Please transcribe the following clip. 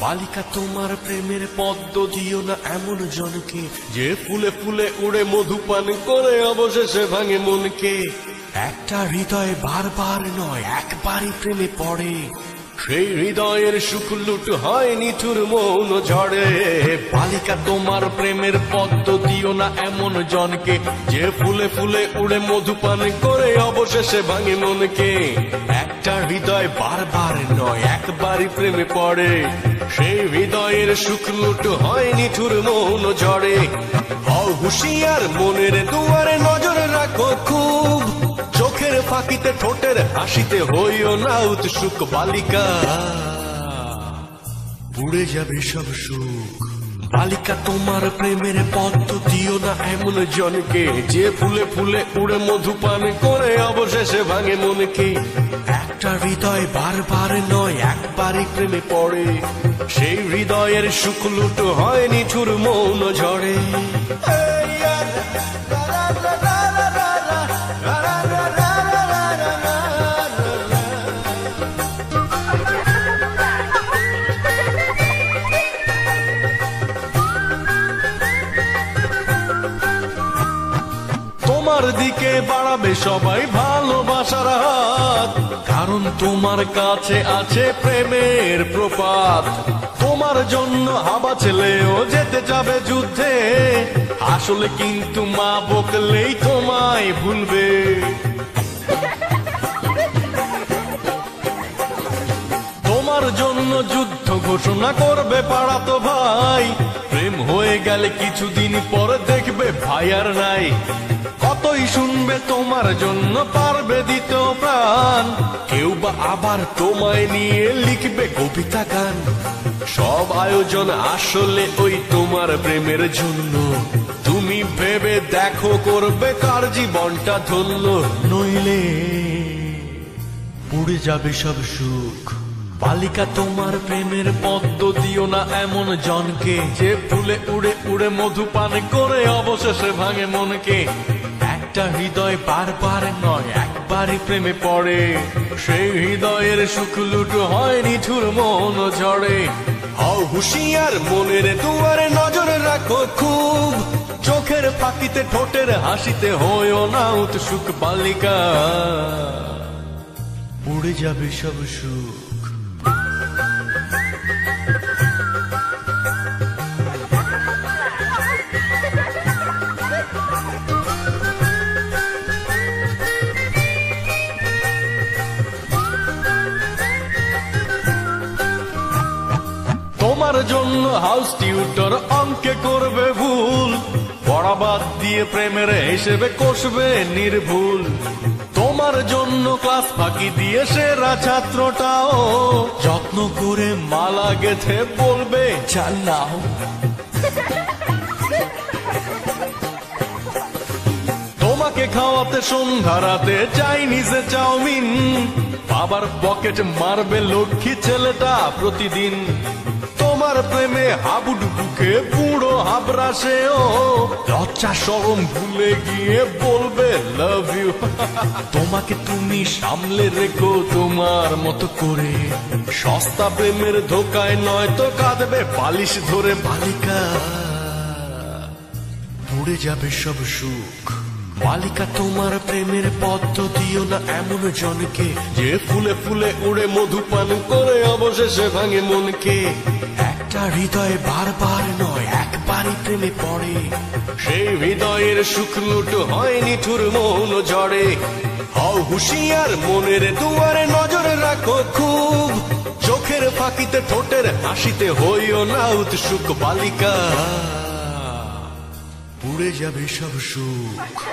বালিকা তোমার প্রেমের পদ্ম দিও না এমন জনকে, যে ফুলে ফুলে উড়ে মধুপান করে অবশেষে ভাঙে মনকে। একটা হৃদয় বারবার নয় একবারই প্রেমে পড়ে, সেই হৃদয়ের সুখ লুট হয় নিঠুর মৌন ঝড়ে। বালিকা তোমার প্রেমের পদ্ম দিও না এমন জনকে, যে ফুলে ফুলে উড়ে মধুপান করে অবশেষে ভাঙে মনকে। একটা হৃদয় বারবার নয় একবারই প্রেমে পড়ে, সেই হৃদয়ের সুখ লুট হয় নিঠুর মৌন ঝড়ে। হও হুঁশিয়ার মনের দুয়ারে নজর রাখো খুব, চোখের ফাঁকিতে ঠোঁটের হাসিতে হইও না উৎসুক। বালিকা পুড়ে যাবে সব সুখ। বালিকা তোমার প্রেমের পদ্ম দিও না এমন জনকে, যে ফুলে ফুলে উড়ে মধুপান করে অবশেষে ভাঙে মনকে। একটা হৃদয় বারবার নয় একবারই প্রেমে পড়ে, সেই হৃদয়ের সুখ লুট হয় নিঠুর মৌন ঝড়ে। তোমার দিকে বাড়াবে সবাই ভালোবাসার হাত, কারণ তোমার কাছে আছে প্রেমের প্রপাত। তোমার জন্য হাবা ছেলেও যেতে যাবে যুদ্ধে, আসলে কিন্তু মা বকলেই তোমায় ভুলবে। তোমার জন্য যুদ্ধ ঘোষণা করবে পাড়াতো ভাই, প্রেম হয়ে গেলে কিছুদিন পর দেখবে ভাই আর নাই। কতই শুনবে তোমার জন্য পারবে দিত প্রাণ, কেউ বা আবার তোমায় নিয়ে লিখবে কবিতা গান। সব আয়োজন আসলে ওই তোমার প্রেমের জন্য, তুমি ভেবে দেখো করবে কার জীবনটা ধন্য। নইলে পুড়ে যাবে সব সুখ। বালিকা তোমার প্রেমের পদ্ম দিও না এমন জনকে, যে ফুলে উড়ে উড়ে মধুপান করে অবশেষে ভাঙে মনকে। একটা হৃদয় বারবার নয় একবারই প্রেমে পড়ে, সেই হৃদয়ের সুখ লুট হয় নিঠুর মৌন ঝড়ে। হও হুঁশিয়ার মনের দুয়ারে নজর রাখো খুব, চোখের ফাঁকিতে ঠোঁটের হাসিতে হইও না উৎসুক। বালিকা উড়ে যাবে সব সুখ। তোমার জন্য হাউস টিউটর অঙ্কে করবে ভুল, পড়া বাদ দিয়ে প্রেমের হিসেবে কষবে নির্ভুল। তোমার জন্য ক্লাস ফাঁকি দিয়ে সেরা ছাত্রটাও যত্ন করে মালা গেথে বলবে জানাও। তোমাকে খাওয়াতে সন্ধ্যা রাতে চাইনিজে চাউমিন, বাবার পকেট মারবে লক্ষ্মী ছেলেটা প্রতিদিন। তোমার প্রেমে হাবুডুবুকে বুড়ো হাবরাসেও লজ্জা শরম ভুলে গিয়ে বলবে লাভ ইউ। তোমাকে তুমি সামলে রেখো তোমার মতো করে, সস্তা প্রেমের ধোকায় নয় তো কাঁদবে বালিশ ধরে। বালিকা পুড়ে যাবে সব সুখ। বালিকা তোমার প্রেমের পদ্ম দিও না এমন জনকে, যে ফুলে ফুলে উড়ে মধুপান করে অবশেষে ভাঙে মনকে। একটা হৃদয় বারবার নয় একবারই প্রেমে পড়ে, সেই হৃদয়ের সুখ লুট হয় নিঠুর মৌন ঝড়ে। হও হুঁশিয়ার মনের দুয়ারে নজর রাখো খুব, চোখের ফাঁকিতে ঠোঁটের হাসিতে হইও না উৎসুক। বালিকা পুড়ে যাবে সব সুখ।